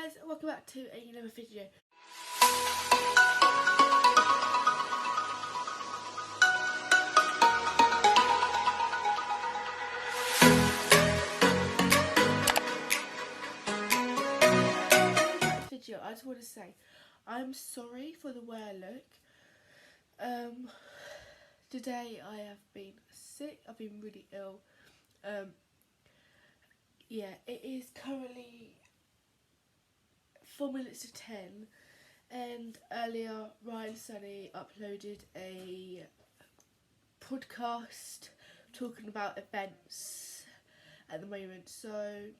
guys, welcome back to another video. I just want to say I'm sorry for the way I look. Today I have been sick. I've been really ill. Yeah, it is currently 4 minutes to 10, and earlier Ryan Sunny uploaded a podcast talking about events at the moment, so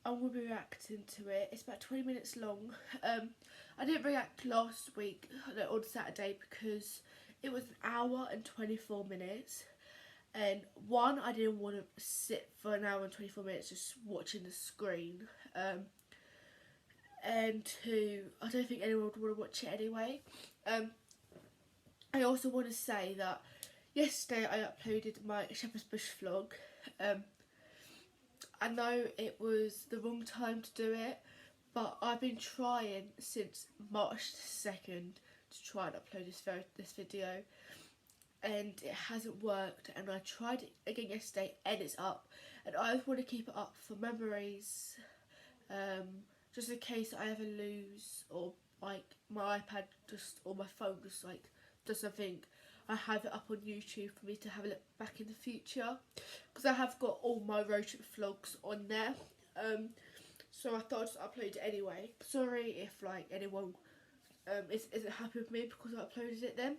I will be reacting to it. It's about 20 minutes long. I didn't react last week on Saturday because it was an hour and 24 minutes. And one, I didn't want to sit for an hour and 24 minutes just watching the screen. And two, I don't think anyone would want to watch it anyway. I also want to say that yesterday I uploaded my Shepherd's Bush vlog. I know it was the wrong time to do it, but I've been trying since March 2nd to try and upload this video, and it hasn't worked, and I tried it again yesterday and it's up, and I just want to keep it up for memories, just in case I ever lose, or like my iPad or my phone just like does something. I have it up on YouTube for me to have a look back in the future, because I have got all my road trip vlogs on there. So I thought I'd just upload it anyway. Sorry if like anyone isn't happy with me because I uploaded it then.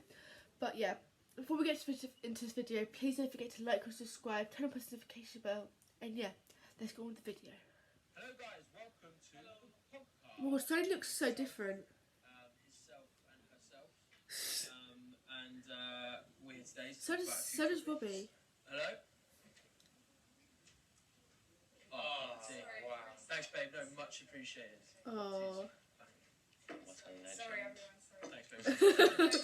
But yeah, before we get into this video, please don't forget to like and subscribe, turn on the notification bell, and yeah, let's go on with the video. Hello guys, welcome to the podcast. Well, Sony looks so different. Himself and herself. And weird days. So does Robbie. Hello? Oh, dear. Wow. Thanks, babe. No, much appreciated. Oh. Sorry, everyone. Sorry. Thanks, babe. Sorry.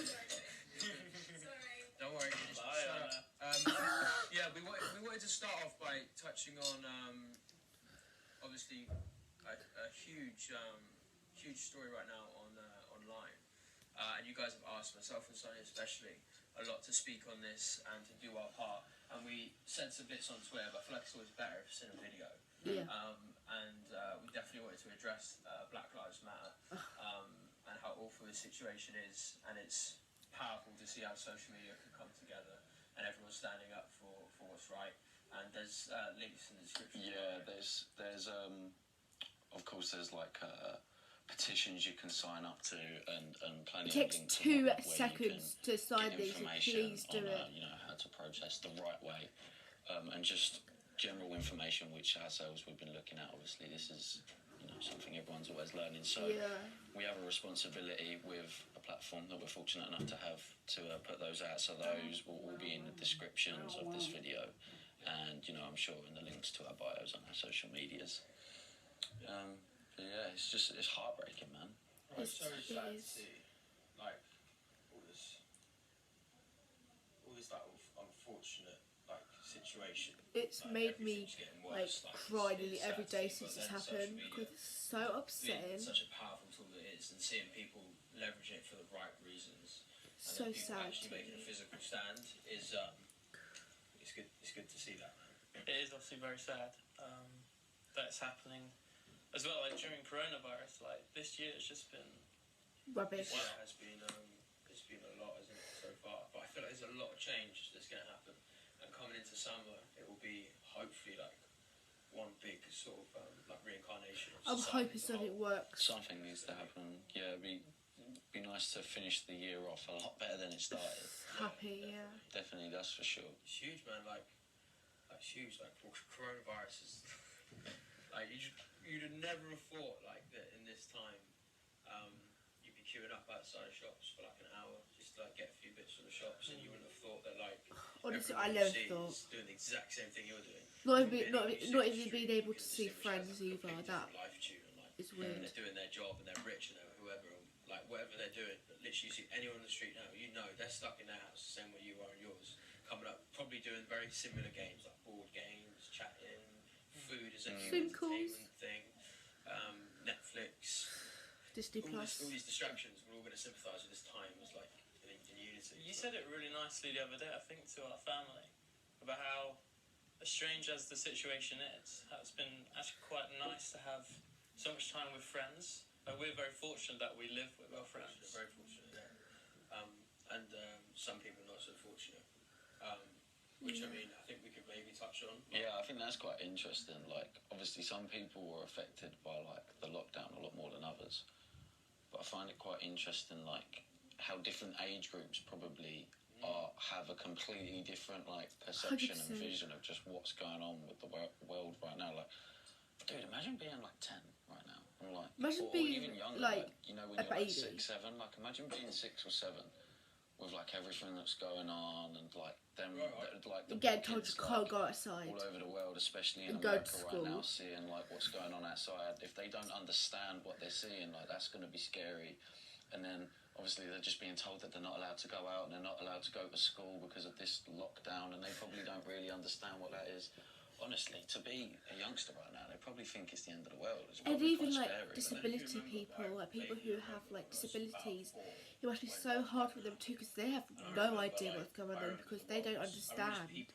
Don't worry. Yeah, we wanted to start off by touching on obviously a huge story right now online. And you guys have asked myself and Sonia especially a lot to speak on this and to do our part. And we said some bits on Twitter, but I feel like it's always better if it's in a video. Yeah. We definitely wanted to address Black Lives Matter and how awful this situation is. And it's powerful to see how social media can come together and everyone's standing up for what's right. And there's links in the description. Yeah, there's of course there's like petitions you can sign up to, and plenty It takes of links 2 where seconds to sign these, so please do on, it. how to protest the right way, and just general information which ourselves we've been looking at. Obviously this is something everyone's always learning, so Yeah. we have a responsibility with a platform that we're fortunate enough to have to put those out, so those will all be in the descriptions of this video, and I'm sure in the links to our bios on our social medias. But yeah, it's heartbreaking, man. Right, so It sad to is. see like all this like unfortunate like situation. It's Like, made me everything's getting like worse, cry nearly it's every sad to day see, since but it's then social happened, media because it's so being upsetting. such a powerful tool it is, and seeing people leverage it for the right reasons, So and then people sad. actually making a physical stand is it's good. It's good to see that, man. It is obviously very sad that it's happening as well. Like during coronavirus, like this year, it's just been Rubbish. Well, it has been it's been a lot, isn't it, so far? But I feel like there's a lot of change that's going to happen, and coming into summer, it will be hopefully like one big sort of like reincarnation. I'm hoping something works. Something needs to happen. Yeah, it'd be nice to finish the year off a lot better than it started. Happy, yeah. Definitely, that's for sure. It's huge, man. Like huge. Like coronavirus is like you'd have never have thought like that in this time. You'd be queuing up outside of shops for like an hour just to like get a few bits from the shops, and you wouldn't have thought that like Honestly, I everyone never you see thought. is doing the exact same thing you're doing. Not Not even being able to see friends either. That is And weird. they're doing their job and they're rich and they're whoever, and like whatever they're doing. But literally, you see anyone on the street now, they're stuck in their house the same way you are in yours. Coming up, probably doing very similar games like board games, chatting, food as a new Zoom calls. entertainment thing, Netflix. Disney all Plus. these distractions, we're all going to sympathise with this time as like in unity. You said it really nicely the other day, I think, to our family, about how, as strange as the situation is, how it's been actually quite nice to have so much time with friends. Like, we're very fortunate that we live with our friends. Very fortunate, yeah. And some people not so fortunate. Which I mean, I think we could maybe touch on. Yeah, I think that's quite interesting. Like, obviously, some people were affected by like the lockdown a lot more than others, but I find it quite interesting, like how different age groups probably have a completely different like perception 100%. and vision of just what's going on with the world right now. Like, dude, imagine being like 10 right now. And like, Imagine or being, even younger, like, you know, when a you're like baby. 6, 7. Like, imagine being 6 or 7 with like everything that's going on and like them, like the Getting told kids, you can't like, go outside. all over the world, especially in And go to America school. right now, seeing like what's going on outside. If they don't understand what they're seeing, like that's going to be scary. And then obviously they're just being told that they're not allowed to go out and they're not allowed to go to school because of this lockdown, and they probably don't really understand what that is. Honestly, to be a youngster right now, they probably think it's the end of the world. It's And probably even quite like scary, disability people, like people who have like disabilities, it must be so hard for them too because they have no idea what's going on because they don't understand. It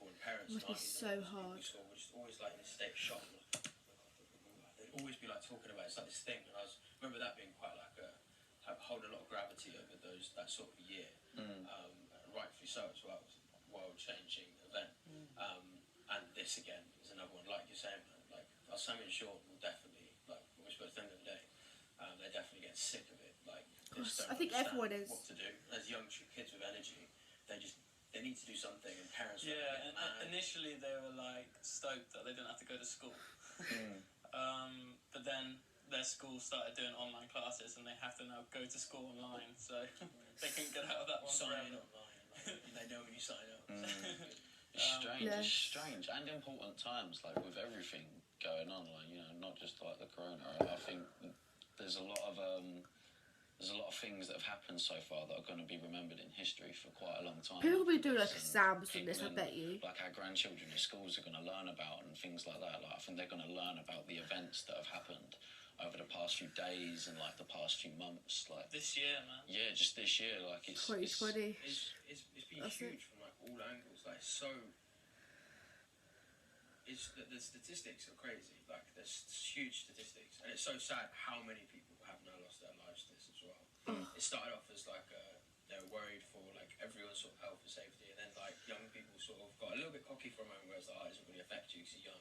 must be so hard. We were just always like in a state of shock. They'd always be like talking about it. It's like this thing, and I remember that being quite like hold a lot of gravity over that sort of year, and rightfully so as well. It was a world-changing event. And this again is another one, like you're saying, man, like Sammy and Sean will definitely, like when we spoke to them the other day, they're definitely getting sick of it. Like, they just don't I think understand everyone is. what to do. As young kids with energy, they need to do something, and parents are Yeah, getting mad. initially they were like stoked that they didn't have to go to school. But then their school started doing online classes and they have to now go to school online, so they couldn't get out of that one. Sign online, like, they know when you sign up. It's strange. Yes. It's strange and important times, like with everything going on, like, you know, not just like the corona. I think there's a lot of things that have happened so far that are going to be remembered in history for quite a long time. People will be doing like And exams on this, I people bet you. like our grandchildren in schools are going to learn about and things like that. Like, I think they're going to learn about the events that have happened over the past few days and like the past few months. Like This year, man. yeah, just this year, like it's 2020. It's been That's huge from like all angles. Like the statistics are crazy. Like there's huge statistics, and it's so sad how many people have now lost their lives to this as well. It started off as like they were worried for like everyone's sort of health and safety, and then like young people sort of got a little bit cocky for a moment, whereas it doesn't really affect you because you're young,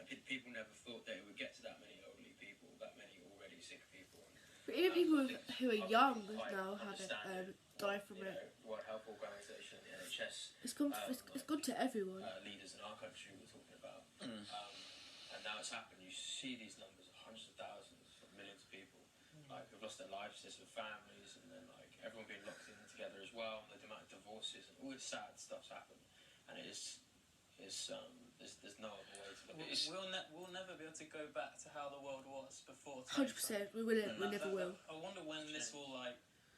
and people never thought that it would get to that many elderly people, that many already sick people. But even people who are young Quite now have understanding died from you it. know, World Health Organisation, the NHS. It's gone to everyone. Leaders in our country we're talking about. And now it's happened. You see these numbers of hundreds of thousands, of millions of people, like who've lost their lives, their families, and then like everyone being locked in together as well. The amount of divorces and all this sad stuff's happened, and there's no other way to look at it. We'll never be able to go back to how the world was before. 100%. We never will. I wonder when this will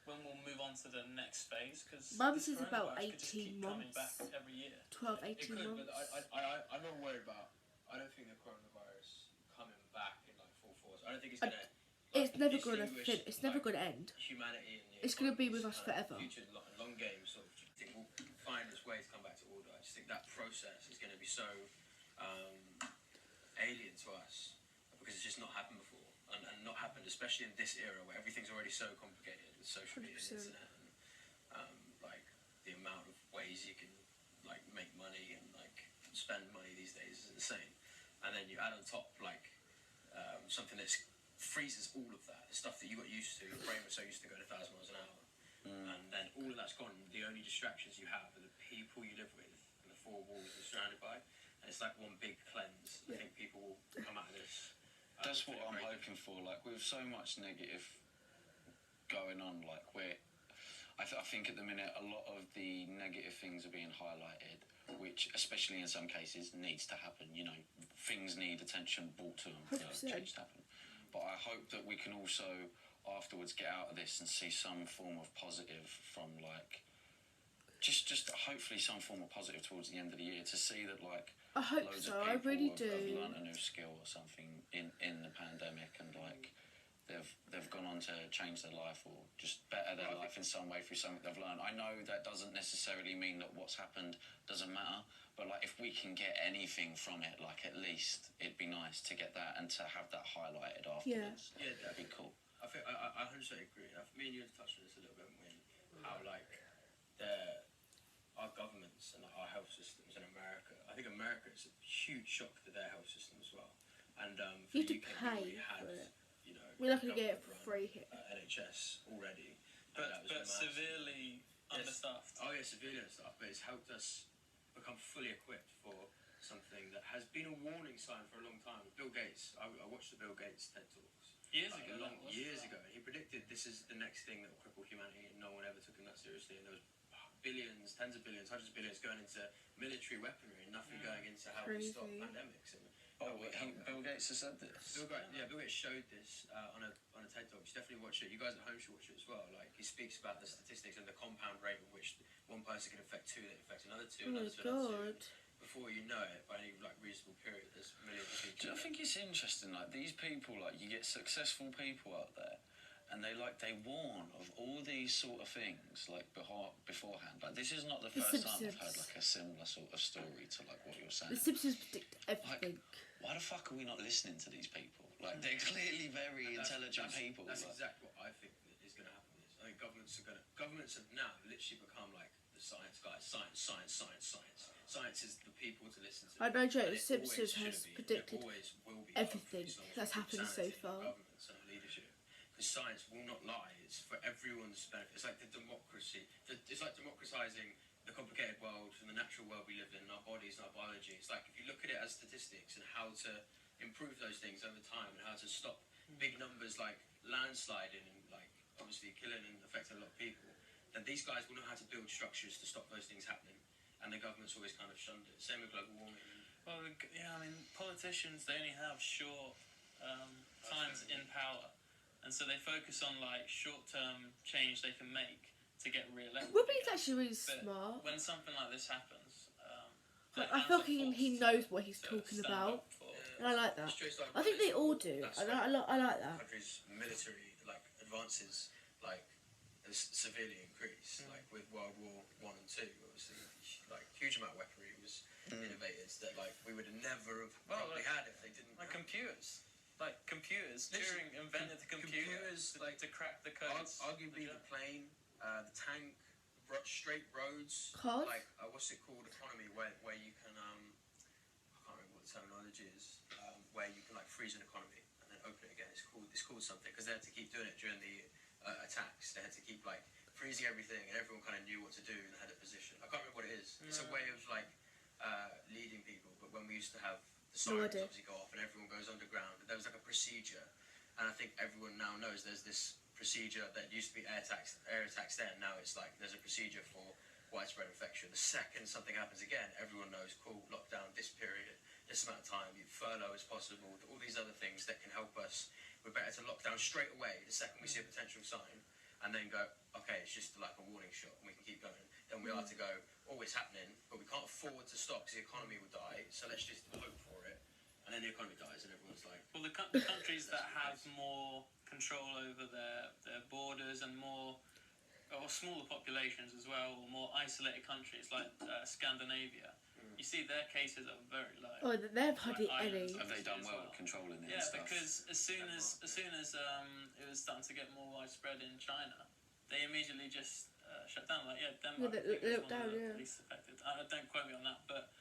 when we'll move on to the next phase, because Mum says about 18 coming months. back every year. 12, It 18 could, months. but I'm not worried about. I don't think the coronavirus coming back in like full force. I don't think it's gonna. It's never gonna distinguish, It's never like, gonna end. Humanity and the It's gonna be with us economies, forever. Future long game sort of thing will find its way to come back to order. I just think that process is going to be so alien to us because it's just not happened before, and not happened especially in this era where everything's already so complicated with social media and 100%. internet, and like the amount of ways you can like make money and like spend money these days is insane. And then you add on top like something that freezes all of that, the stuff that you got used to. Your brain was so used to going 1,000 miles an hour, and then all of that's gone. The only distractions you have are the people you live with and the four walls you're surrounded by. And it's like one big cleanse. I think people will come out of this. That's what I'm feeling very hoping for. Like with so much negative going on, like I think at the minute a lot of the negative things are being highlighted, which especially in some cases needs to happen. You know, things need attention brought to them for 100%. change to happen. But I hope that we can also afterwards get out of this and see some form of positive from like just hopefully some form of positive towards the end of the year, to see that like I hope loads so. of I people really have do. learned a new skill or something in the pandemic, and like they've gone on someone to change their life or just better their life in some way through something they've learned. I know that doesn't necessarily mean that what's happened doesn't matter, but like if we can get anything from it, like at least it'd be nice to get that and to have that highlighted afterwards. Yeah, that'd be cool. I think I 100% agree. Me and you touched on this a little bit when how like our governments and our health systems in America. I think America is a huge shock to their health system as well. And for You have the to UK, pay we had, for it. you know, We're not going to get it for government-run, free here. NHS already, But that was massive. severely understaffed. Oh yeah, severely understaffed. But it's helped us become fully equipped for something that has been a warning sign for a long time. Bill Gates, I watched the Bill Gates TED Talks Years ago. years ago, and he predicted this is the next thing that will cripple humanity, and no one ever took him that seriously. And there was billions, tens of billions, hundreds of billions going into military weaponry, and nothing going into how we stop Crazy. pandemics. And Bill Gates has said this. Bill Gates showed this on a TED Talk. You should definitely watch it. You guys at home should watch it as well. Like he speaks about the statistics and the compound rate at which one person can affect two, that affects another two, Oh my another two, another god. two. Before you know it, by any like reasonable period, there's millions of people. Do you think it's interesting? Like these people, like you get successful people out there, and they warn of all these sort of things like beforehand. Like this is not the The first time I've Simpsons. heard like a similar sort of story to like what you're saying. The Simpsons predict everything. Why the fuck are we not listening to these people? Like they're clearly very intelligent people. That's like. exactly what I think that is going to happen. I think governments have now literally become like the science guys. Science is the people to listen to. I know, Joe, And The it Simpsons always has should be, and it predicted always will be, everything as long as that's we keep happened so sanity in far. governments and leadership. Because science will not lie. It's for everyone's benefit. It's like the democracy. It's like democratizing the complicated world and the natural world we live in, our bodies and our biology. It's like if you look at it as statistics and how to improve those things over time and how to stop big numbers like landsliding and like obviously killing and affecting a lot of people, then these guys will know how to build structures to stop those things happening. And the government's always kind of shunned it. Same with global warming. Well, yeah, I mean, politicians, they only have short times in power. And so they focus on, like, short-term change they can make to get re-elected. Robbie's actually really But smart. when something like this happens, Like, their I hands feel are like he forced knows what he's to talking stand about. up for- And I like that. It's just like I think they all do. that's I like that. countries' military like advances like has severely increased. Like with World War I and II, obviously, like huge amount of weaponry was innovated that like we would have never have probably had if they didn't. Like computers. Like computers. Literally, Turing invented the computer computers, to crack the codes. Arguably the plane, the tank, straight roads. Cars? Like what's it called? Economy, where you can I can't remember what the terminology is. Where you can like freeze an economy and then open it again. It's called something because they had to keep doing it during the attacks. They had to keep like freezing everything, and everyone kind of knew what to do and had a position. I can't remember what it is. It's a way of like leading people. But when we used to have the No sirens idea. obviously go off and everyone goes underground, there was like a procedure, and I think everyone now knows there's this procedure that used to be air attacks then. Now it's like there's a procedure for widespread infection. The second something happens again, everyone knows, cool, lockdown this period, this amount of time, furlough is possible, all these other things that can help us. We're better to lock down straight away the second we see a potential sign, and then go, okay, it's just like a warning shot and we can keep going. Then we are to go, oh, it's happening, but we can't afford to stop because the economy will die, so let's just hope for it. And then the economy dies and everyone's like... Well, the countries that have more control over their borders and more, or smaller populations as well, or more isolated countries like Scandinavia, you see their cases are very low. Oh, they're hardly Like any. islands. Have they done As well well. at controlling it Yeah, and stuff? because as soon as it was starting to get more widespread in China, they immediately just shut down. Like Denmark they I think, was looked one down, of the yeah. least affected. Don't quote me on that, but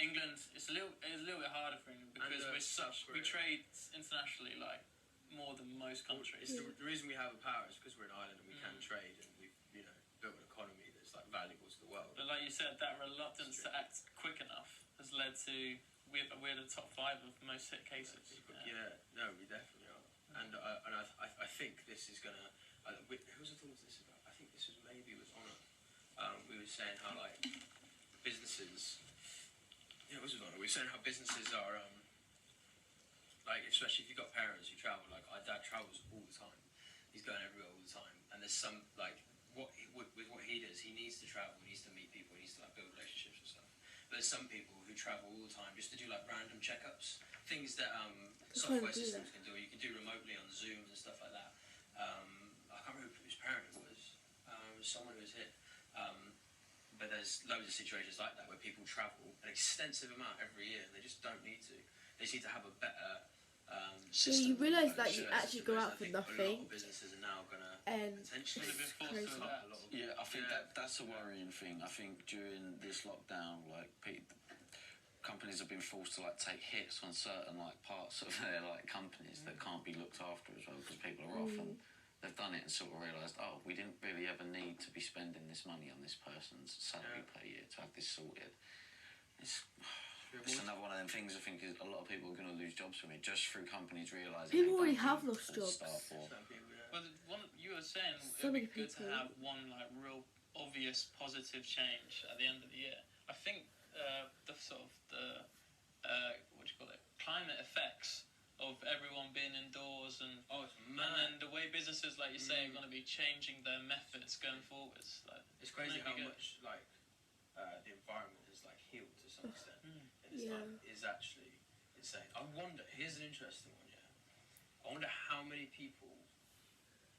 England it's a little bit harder for England because And, we trade internationally like more than most countries. The reason we have a power is because we're an island and we can trade and we've built an economy that's like valuable to the world. But like you said, that reluctance to act quick enough has led to we're the top 5 of most hit cases. Yeah, no, we definitely are. And I think this is gonna. Who was I talking to this about? I think this was maybe with Honor. We were saying how like businesses. Yeah, it was with Honor. We were saying how businesses are like, especially if you've got parents who travel. Like our dad travels all the time. He's going everywhere all the time. And there's some like with what he does, he needs to travel. He needs to meet people. He needs to like build relationships and stuff. But there's some people who travel all the time just to do like random checkups, things that software do systems that. can do. You can do remotely on Zoom and stuff like someone who's here. But there's loads of situations like that where people travel an extensive amount every year and they just don't need to. They just need to have a better system. you realise that you Yeah, actually go out for I think a nothing, lot of businesses are now going to and potentially it's be crazy. forced to cut a lot of. Yeah, I think Yeah. that's a worrying thing. I think during this lockdown, like companies have been forced to like take hits on certain like parts of their like companies that can't be looked after as well because people are off, and they've done it and sort of realised, oh, we didn't really ever need to be spending this money on this person's salary per year to have this sorted. It's another one of them things. I think is a lot of people are going to lose jobs from it just through companies realising People they already don't have need lost full jobs. staff or- Some people, yeah. Well, one you were saying So it'd be many good to people. have one like real obvious positive change at the end of the year. I think the sort of the what do you call it, climate effects of everyone being indoors and It's and mad. then the way businesses, like you say, are going to be changing their methods going forwards. Like, It's crazy Maybe how good. much like the environment has like healed to some extent in this Yeah. time. Is actually insane. I wonder. Here's an interesting one. Yeah. I wonder how many people.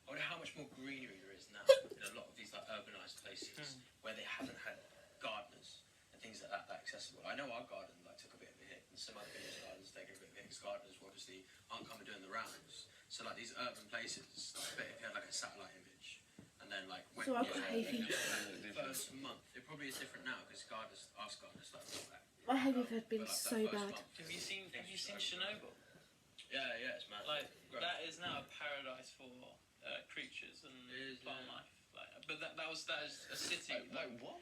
I wonder how much more greenery there is now in a lot of these like urbanized places where they haven't had gardeners and things like that accessible. I know our garden like took a bit of a hit, and some other village gardens taking a bit of a hit because gardeners obviously aren't coming doing the rounds. So like these urban places, like, I bet if you had like a satellite image, and then like when So I've got hay fever. the first month, it probably is different now because gardeners, ask gardeners like that. My hay fever had been But, like, so that first bad. month, have you seen Chernobyl? Yeah, it's mad. Like Gross. that is now a paradise for creatures and It is, plant yeah. life. Like, but that is a city. Wait, what?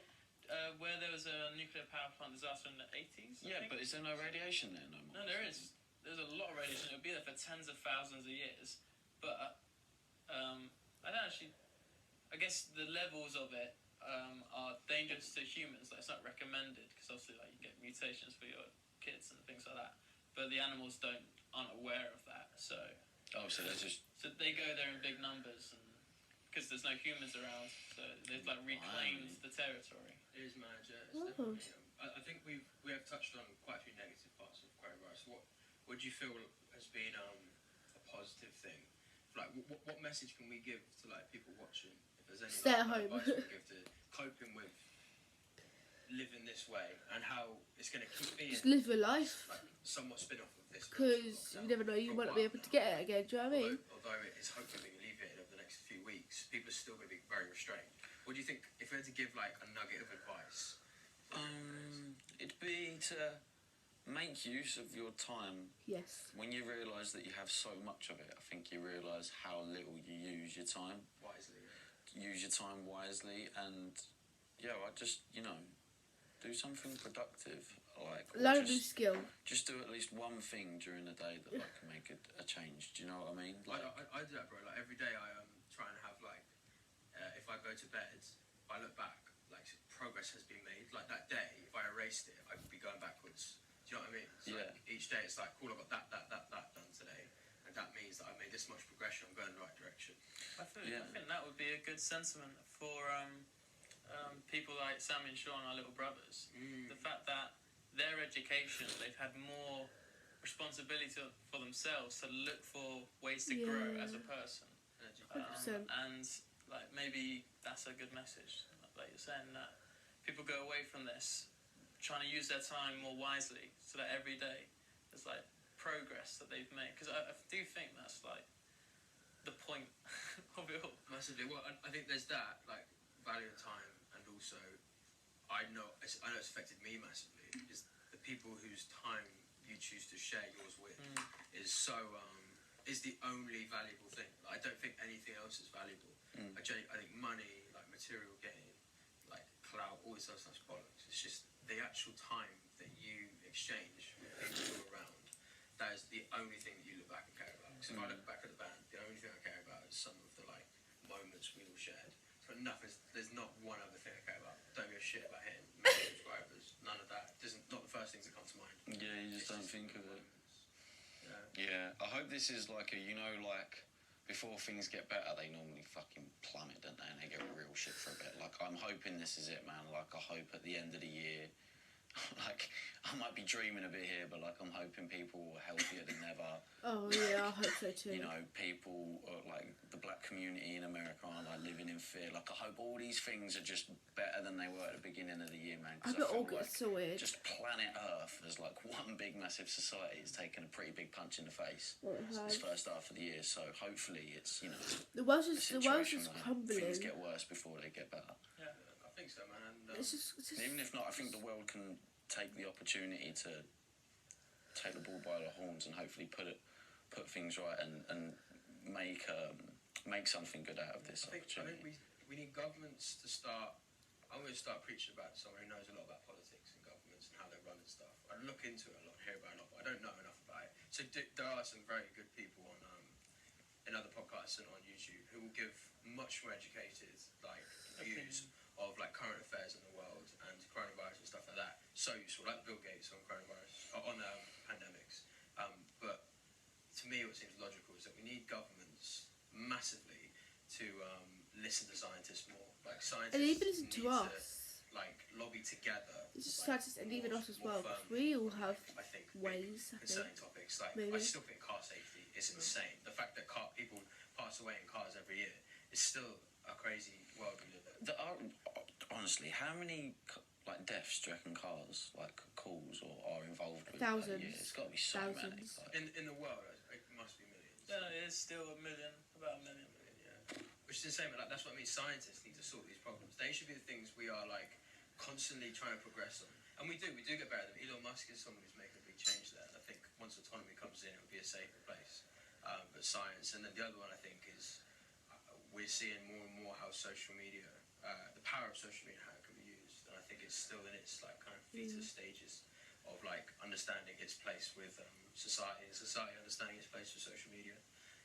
Where there was a nuclear power plant disaster in the 80s. I Yeah, think. but is there no radiation there no more? No, there is. There's a lot of radiation. It'll be there for tens of thousands of years. But I don't actually. I guess the levels of it are dangerous to humans. Like, it's not recommended because obviously, like, you get mutations for your kids and things like that. But the animals aren't aware of that. So Oh, so they're just they go there in big numbers, and because there's no humans around, so they've like reclaimed the territory. It is mad, yeah. It's Oh. definitely, I think we have touched on quite a few negative parts of coronavirus. What do you feel has been a positive thing? Like, what message can we give to like people watching? If there's any Stay like, at home. advice we give to coping with living this way and how it's going to keep being Just live your life, like somewhat spin off of this. because you never know, you might not be able to get it again. Do you know what I mean? Although it is hopefully being alleviated over the next few weeks, people are still going to be very restrained. What do you think, if we had to give like a nugget of advice? it'd be to make use of your time. Yes. When you realise that you have so much of it, I think you realise how little you use your time. Wisely. Use your time wisely, and I just do something productive. Like Learn a new skill. just do at least one thing during the day that like, can make a change. Do you know what I mean? Like, I do that, bro. Like every day, I try and have like, if I go to bed, I look back, like progress has been made. Like that day, if I erased it, I could be going backwards. Do you know what I mean? It's like, each day, it's like, cool, I got that done today, and that means that I made this much progression. I'm going in the right direction. I think that would be a good sentiment for people like Sammy and Sean, our little brothers. The fact that their education, they've had more responsibility for themselves to look for ways to grow as a person. 100%. And like maybe that's a good message. Like you're saying, that people go away from this trying to use their time more wisely, so that every day there's like progress that they've made. Because I do think that's like the point of it all. Massively. Well, I think there's that, like value of time, and also I know it's affected me massively. Is the people whose time you choose to share yours with is so is the only valuable thing. I don't think anything else is valuable. I think money, like material gain, like clout, all this other stuff's bollocks. It's just the actual time that you exchange with people who are around. That is the only thing that you look back and care about. Because if I look back at the band, the only thing I care about is some of the like moments we all shared. So there's not one other thing I care about. Don't give a shit about hitting million subscribers. None of that. Not the first things that come to mind. yeah, you just don't think of it. Moments. Yeah, I hope this is like like before things get better, they normally fucking plummet, don't they? And they get real shit for a bit. Like, I'm hoping this is it, man. Like, I hope at the end of the year like, I might be dreaming a bit here, but like, I'm hoping people are healthier than ever. Oh yeah, I hope so too. You know, people like the black community in America are like living in fear. Like, I hope all these things are just better than they were at the beginning of the year, man. I 'Cause bet feel all gets sorted. just planet Earth as like one big massive society has taken a pretty big punch in the face this first half of the year. So hopefully it's, you know, The world's a just where situation crumbling. things get worse before they get better. Yeah, I think so, man. And, It's just Even if not, I think the world can take the opportunity to take the bull by the horns and hopefully put things right and make something good out of this I opportunity. think we need governments to start. I'm going to start preaching about someone who knows a lot about politics and governments and how they run and stuff. I look into it a lot, hear about it a lot, but I don't know enough about it. So there are some very good people on in other podcasts and on YouTube who will give much more educated like views of like current affairs in the world and coronavirus and stuff like that. So useful, like Bill Gates on coronavirus on pandemics. But to me, what seems logical is that we need governments massively to listen to scientists more. Like scientists and even listen need to us. like lobby together. It's just like, scientists and even more- us as more well. 'Cause firmly we all have I think ways. I think. concerning topics. Like Maybe. I still think car safety is insane. The fact that people pass away in cars every year is still a crazy world we live in. There are, honestly, how many like deaths do you reckon cars like cause or are involved with? Thousands. Per year? It's got to be so many. Thousands. Like, In the world, it must be millions. No, it is still a million, about a million. Yeah. Which is insane, but like, that's what I mean. Scientists need to sort these problems. They should be the things we are like constantly trying to progress on, and we do get better at them. Elon Musk is someone who's making a big change there, and I think once autonomy comes in, it will be a safer place. But science, and then the other one I think is we're seeing more and more how social media, the power of social media, how it can be used, and I think it's still in its like kind of fetus stages of like understanding its place with society, and society understanding its place with social media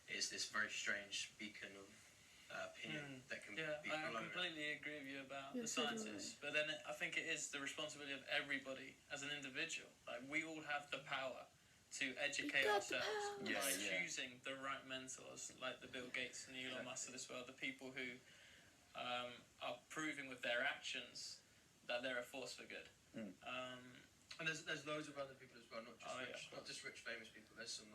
is this very strange beacon of opinion that can Yeah, be I blown. completely agree with you about Yeah, the so do scientists, but then I think it is the responsibility of everybody as an individual. Like, we all have the power to educate got the ourselves power. Yeah, by yeah. choosing the right mentors, like the Bill Gates and the Elon Musk of this world, the people who are proving with their actions that they're a force for good. And there's loads of other people as well, not just Oh, yeah, rich, of not just rich famous people. There's some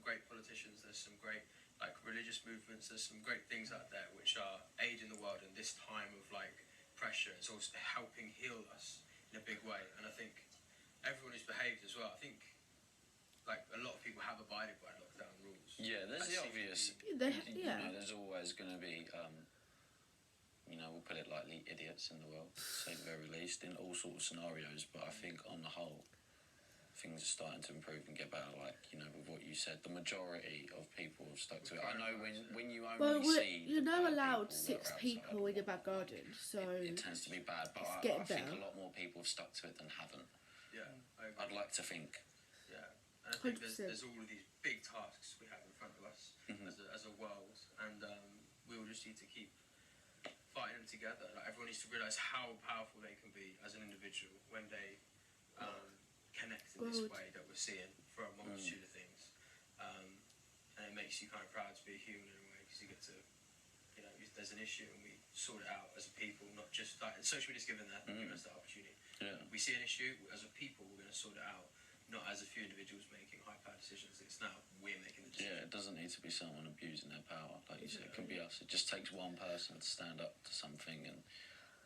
great politicians. There's some great like religious movements. There's some great things out there which are aiding the world in this time of like pressure. It's also helping heal us in a big way. And I think everyone who's behaved as well. I think like a lot of people have abided by lockdown rules. yeah, there's That the seems to obvious. be- You know, there's always going to be, you know, we'll put it lightly, idiots in the world, to say the very least, in all sorts of scenarios. But I think on the whole, things are starting to improve and get better. Like, you know, with what you said, the majority of people have stuck to it. I know when you only Well, see you're the now bad allowed people 6 that are outside people in your back garden, so it tends to be bad, but It's I getting think better. a lot more people have stuck to it than haven't. Yeah, I agree. I'd like to think. Yeah, and I think 100%. there's all of these big tasks we have in front of us as a world, and we all just need to keep fighting them together. Like, everyone needs to realise how powerful they can be as an individual when they connect in this Good. way that we're seeing for a multitude of things, and it makes you kind of proud to be a human in a way, because you get to, you know, if there's an issue and we sort it out as a people, not just like, and social media's given us that opportunity. Yeah. We see an issue as a people, we're going to sort it out, not as a few individuals making high-powered decisions. It's now we're making the decision. Yeah, it doesn't need to be someone abusing their power. Like you said, it can be us. It just takes one person to stand up to something, and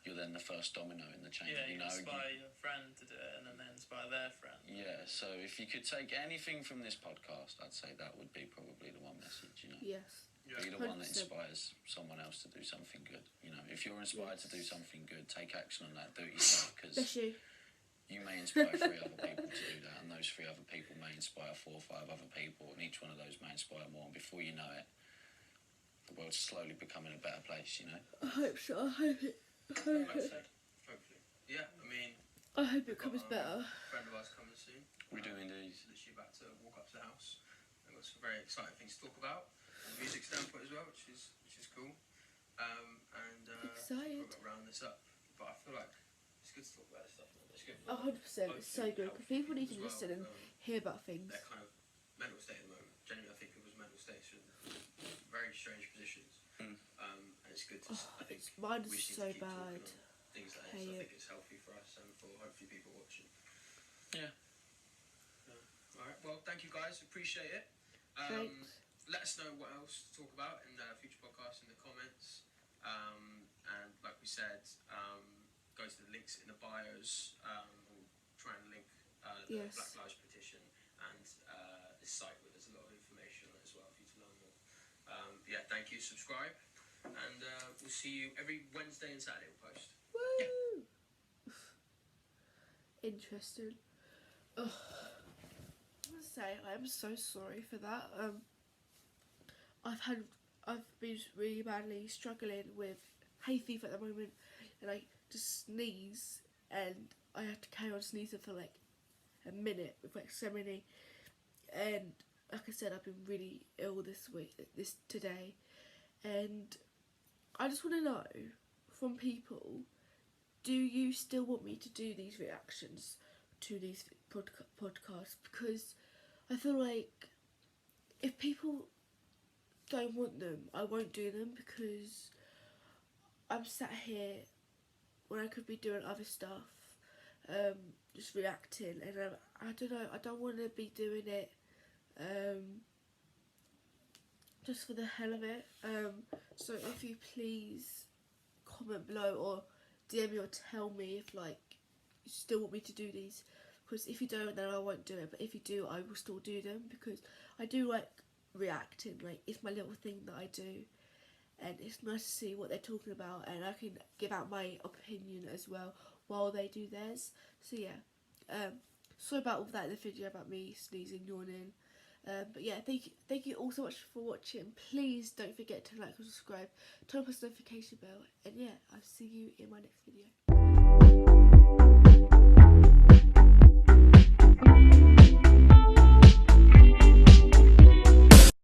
you're then the first domino in the chain. Yeah, you you know. inspire your friend to do it, and then they inspire their friend. Yeah. So if you could take anything from this podcast, I'd say that would be probably the one message. You know. yes. Yeah. Be the one that 100%. inspires someone else to do something good. You know, if you're inspired to do something good, take action on that. Do it yourself, because Bless you. you may inspire 3 other people to do that, and those 3 other people may inspire 4 or 5 other people, and each one of those may inspire more. And before you know it, the world's slowly becoming a better place. You know. I hope so. I hope it. Hopefully. Yeah, I mean, I hope it got, comes better. a friend of ours coming soon. We do indeed. He's literally about to walk up to the house. We've got some very exciting things to talk about, from a music standpoint as well, which is cool. Excited. We'll round this up, but I feel like it's good to talk about this stuff. It's good. 100%. It's so good because people need to as well, listen and hear about things. their kind of mental state at the moment. Genuinely, I think people's mental states are in very strange positions. And it's good to, I think, Mine we is just need so to keep talking bad. on things like pay I it. think it's healthy for us and for hopefully people watching. Yeah. Alright, well, thank you guys, appreciate it. Thanks. Let us know what else to talk about in future podcasts in the comments. And like we said, go to the links in the bios. We'll try and link the Yes. Black Lives petition and this site where there's a lot of information on it as well for you to learn more. Yeah, thank you, subscribe, and we'll see you every Wednesday and Saturday we'll post. Woo! Interesting. Ugh. I must say, I am so sorry for that. I've been really badly struggling with hay fever at the moment, and I just sneeze, and I have to carry on sneezing for like a minute with like so many. And like I said, I've been really ill today, and I just want to know from people, do you still want me to do these reactions to these podcasts? Because I feel like if people don't want them, I won't do them, because I'm sat here when I could be doing other stuff, just reacting, and I don't know, I don't want to be doing it just for the hell of it. So if you please comment below or DM me or tell me if like you still want me to do these, because if you don't, then I won't do it, but if you do, I will still do them, because I do like reacting, like it's my little thing that I do, and it's nice to see what they're talking about, and I can give out my opinion as well while they do theirs. So yeah, sorry about all that in the video about me sneezing, yawning, but yeah, thank you all so much for watching. Please don't forget to like and subscribe, turn on the notification bell, and yeah, I'll see you in my next video.